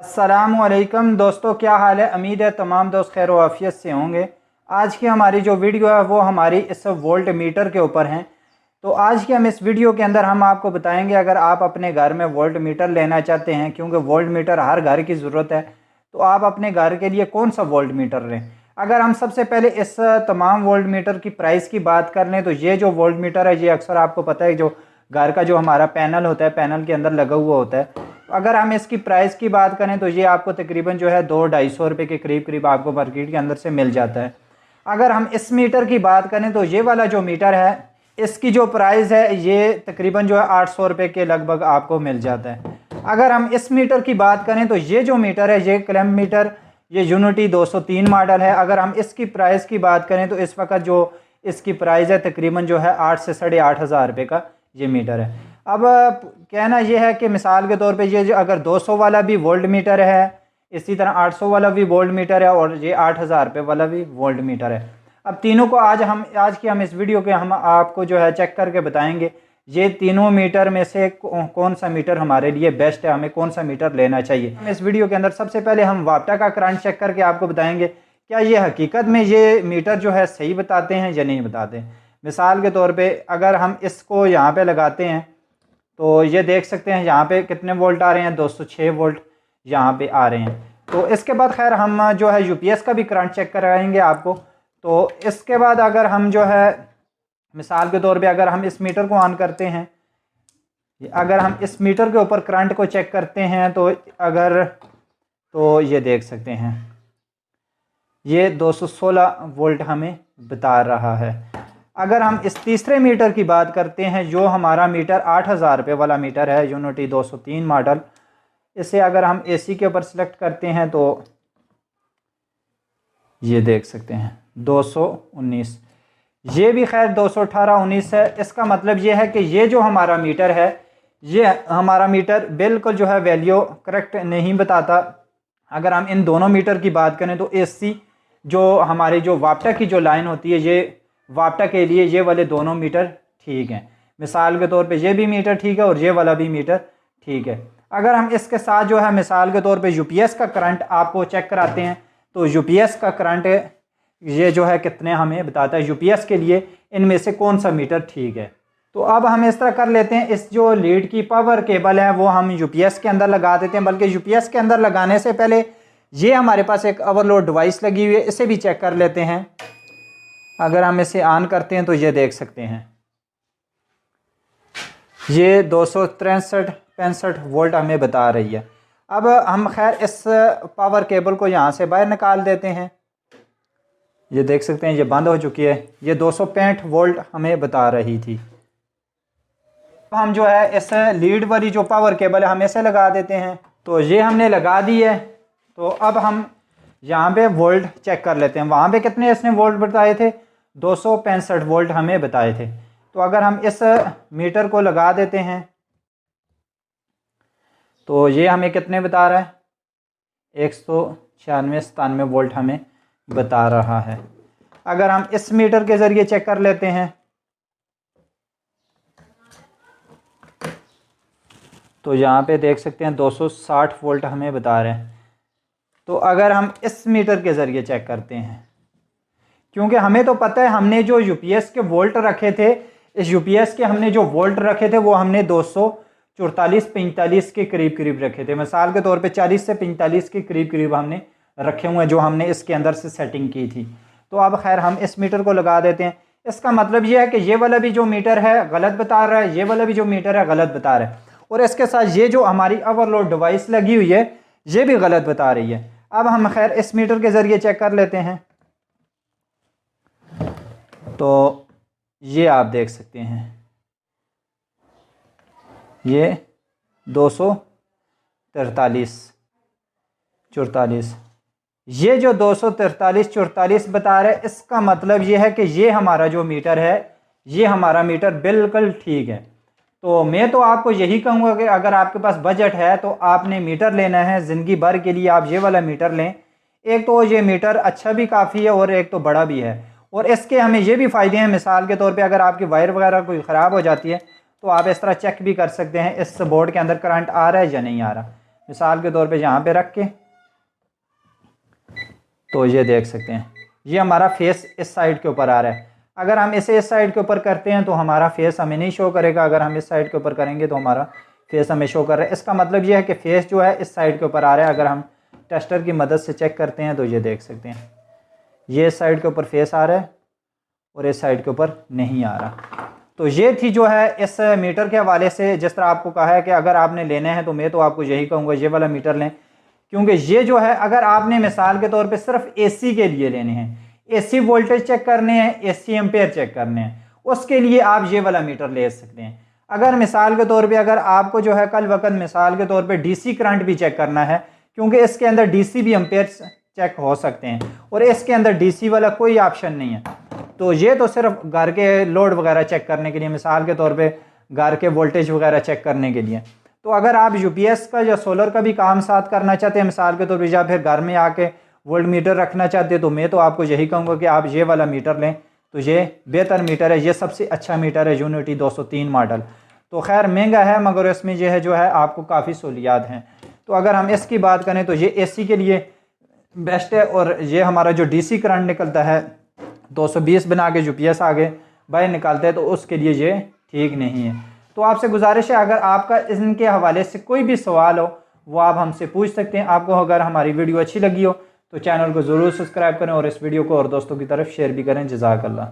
अस्सलामुअलैकुम दोस्तों, क्या हाल है। उम्मीद है तमाम दोस्त खैर आफियत से होंगे। आज की हमारी जो वीडियो है वो हमारी इस वोल्ट मीटर के ऊपर हैं। तो आज की हम इस वीडियो के अंदर हम आपको बताएंगे, अगर आप अपने घर में वोल्ट मीटर लेना चाहते हैं, क्योंकि वोल्ट मीटर हर घर की ज़रूरत है, तो आप अपने घर के लिए कौन सा वोल्ट मीटर लें। अगर हम सबसे पहले इस तमाम वोल्ट मीटर की प्राइस की बात कर लें, तो ये जो वोल्ट मीटर है ये अक्सर आपको पता है, जो घर का जो हमारा पैनल होता है, पैनल के अंदर लगा हुआ होता है। अगर हम इसकी प्राइस की बात करें तो ये आपको तकरीबन जो है 200-250 रुपये के करीब आपको मार्केट के अंदर से मिल जाता है। अगर हम इस मीटर की बात करें तो ये वाला जो मीटर है इसकी जो प्राइस है ये तकरीबन जो है 800 रुपये के लगभग आपको मिल जाता है। अगर हम इस मीटर की बात करें तो ये जो मीटर है ये क्लैम्प मीटर, ये यूनिटी 203 मॉडल है। अगर हम इसकी प्राइस की बात करें तो इस वक्त जो इसकी प्राइस है तकरीबन जो है 8 से 8,500 रुपये का ये मीटर है। अब कहना यह है कि मिसाल के तौर पे ये जो अगर 200 वाला भी वोल्ट मीटर है, इसी तरह 800 वाला भी वोल्ट मीटर है और ये 8,000 रुपये वाला भी वोल्ट मीटर है। अब तीनों को आज की हम इस वीडियो के हम आपको जो है चेक करके बताएंगे ये तीनों मीटर में से कौन सा मीटर हमारे लिए बेस्ट है, हमें कौन सा मीटर लेना चाहिए। इस वीडियो के अंदर सबसे पहले हम वापटा का करंट चेक करके आपको बताएंगे क्या ये हकीकत में ये मीटर जो है सही बताते हैं या नहीं बताते। मिसाल के तौर पे अगर हम इसको यहाँ पे लगाते हैं तो ये देख सकते हैं यहाँ पे कितने वोल्ट आ रहे हैं, 206 वोल्ट यहाँ पे आ रहे हैं। तो इसके बाद खैर हम जो है यूपीएस का भी करंट चेक कराएंगे आपको। तो इसके बाद अगर हम जो है मिसाल के तौर पे अगर हम इस मीटर को ऑन करते हैं, अगर हम इस मीटर के ऊपर करंट को चेक करते हैं तो ये देख सकते हैं ये 216 वोल्ट हमें बता रहा है। अगर हम इस तीसरे मीटर की बात करते हैं जो हमारा मीटर 8,000 रुपये वाला मीटर है, यूनिटी 203 मॉडल, इसे अगर हम एसी के ऊपर सेलेक्ट करते हैं तो ये देख सकते हैं 219, ये भी खैर 218-19 है। इसका मतलब ये है कि ये जो हमारा मीटर है ये हमारा मीटर बिल्कुल जो है वैल्यू करेक्ट नहीं बताता। अगर हम इन दोनों मीटर की बात करें तो एसी जो हमारी जो वापटा की जो लाइन होती है, ये वापटा के लिए ये वाले दोनों मीटर ठीक हैं। मिसाल के तौर पे ये भी मीटर ठीक है और ये वाला भी मीटर ठीक है। अगर हम इसके साथ जो है मिसाल के तौर पे यूपीएस का करंट आपको चेक कराते हैं तो यूपीएस का करंट ये जो है कितने हमें बताता है, यूपीएस के लिए इनमें से कौन सा मीटर ठीक है। तो अब हम इस तरह कर लेते हैं, इस जो लीड की पावर केबल है वो हम यूपीएस के अंदर लगा देते हैं। बल्कि यूपीएस के अंदर लगाने से पहले ये हमारे पास एक ओवरलोड डिवाइस लगी हुई है, इसे भी चेक कर लेते हैं। अगर हम इसे ऑन करते हैं तो ये देख सकते हैं ये 263-65 वोल्ट हमें बता रही है। अब हम खैर इस पावर केबल को यहाँ से बाहर निकाल देते हैं। ये देख सकते हैं ये बंद हो चुकी है, ये 265 वोल्ट हमें बता रही थी। हम जो है इस लीड वाली जो पावर केबल है हम इसे लगा देते हैं। तो ये हमने लगा दी है। तो अब हम यहाँ पे वोल्ट चेक कर लेते हैं, वहाँ पे कितने इसने वोल्ट बताए थे, 265 वोल्ट हमें बताए थे। तो अगर हम इस मीटर को लगा देते हैं तो ये हमें कितने बता रहा है, 196-97 वोल्ट हमें बता रहा है। अगर हम इस मीटर के ज़रिए चेक कर लेते हैं तो यहाँ पे देख सकते हैं 260 वोल्ट हमें बता रहे हैं। तो अगर हम इस मीटर के ज़रिए चेक करते हैं, क्योंकि हमें तो पता है हमने जो यूपीएस के वोल्ट रखे थे, इस यूपीएस के हमने जो वोल्ट रखे थे वो हमने 244-45 के करीब रखे थे। मिसाल के तौर पे 40 से 45 के करीब हमने रखे हुए हैं जो हमने इसके अंदर से सेटिंग की थी। तो अब खैर हम इस मीटर को लगा देते हैं। इसका मतलब ये है कि ये वाला भी जो मीटर है गलत बता रहा है, ये वाला भी जो मीटर है गलत बता रहा है, और इसके साथ ये जो हमारी ओवरलोड डिवाइस लगी हुई है ये भी गलत बता रही है। अब हम खैर इस मीटर के ज़रिए चेक कर लेते हैं। तो ये आप देख सकते हैं ये 243-44, ये जो 243-44 बता रहे हैं, इसका मतलब ये है कि ये हमारा जो मीटर है ये हमारा मीटर बिल्कुल ठीक है। तो मैं तो आपको यही कहूँगा कि अगर आपके पास बजट है तो आपने मीटर लेना है ज़िंदगी भर के लिए, आप ये वाला मीटर लें। एक तो ये मीटर अच्छा भी काफ़ी है और एक तो बड़ा भी है, और इसके हमें ये भी फ़ायदे हैं। मिसाल के तौर पे अगर आपकी वायर वगैरह कोई ख़राब हो जाती है तो आप इस तरह चेक भी कर सकते हैं इस बोर्ड के अंदर करंट आ रहा है या नहीं आ रहा। मिसाल के तौर पे यहाँ पे रख के, तो ये देख सकते हैं ये हमारा फेस इस साइड के ऊपर आ रहा है। अगर हम इसे इस साइड के ऊपर करते हैं तो हमारा फेस हमें नहीं शो करेगा, अगर हम इस साइड के ऊपर करेंगे तो हमारा फेस हमें शो कर रहा है। इसका मतलब ये है कि फेस जो है इस साइड के ऊपर आ रहा है। अगर हम टेस्टर की मदद से चेक करते हैं तो ये देख सकते हैं ये इस साइड के ऊपर फेस आ रहा है और इस साइड के ऊपर नहीं आ रहा। तो ये थी जो है इस मीटर के हवाले से, जिस तरह आपको कहा है कि अगर आपने लेने हैं तो मैं तो आपको यही कहूँगा ये वाला मीटर लें, क्योंकि ये जो है अगर आपने मिसाल के तौर पे सिर्फ एसी के लिए लेने हैं, एसी वोल्टेज चेक करने हैं, एसी एम्पेयर चेक करने हैं, उसके लिए आप ये वाला मीटर ले सकते हैं। अगर मिसाल के तौर पे अगर आपको जो है कल वक्त मिसाल के तौर पे डीसी करंट भी चेक करना है, क्योंकि इसके अंदर डीसी भी एम्पेयर चेक हो सकते हैं और इसके अंदर डीसी वाला कोई ऑप्शन नहीं है, तो ये तो सिर्फ घर के लोड वगैरह चेक करने के लिए, मिसाल के तौर पे घर के वोल्टेज वगैरह चेक करने के लिए। तो अगर आप यूपीएस का या सोलर का भी काम साथ करना चाहते हैं मिसाल के तौर पे, या फिर घर में आके वोल्ट मीटर रखना चाहते हैं, तो मैं तो आपको यही कहूँगा कि आप ये वाला मीटर लें। तो ये बेहतर मीटर है, ये सबसे अच्छा मीटर है यूनिटी 203 मॉडल। तो खैर महंगा है मगर इसमें ये है जो है आपको काफ़ी सहूलियात हैं। तो अगर हम इसकी बात करें तो ये एसी के लिए बेस्ट है, और ये हमारा जो डीसी करंट निकलता है 220 बना के यूपीएस आगे बाहर निकालते हैं, तो उसके लिए ये ठीक नहीं है। तो आपसे गुजारिश है अगर आपका इनके हवाले से कोई भी सवाल हो वो आप हमसे पूछ सकते हैं। आपको अगर हमारी वीडियो अच्छी लगी हो तो चैनल को ज़रूर सब्सक्राइब करें और इस वीडियो को और दोस्तों की तरफ शेयर भी करें। जज़ाकल्लाह।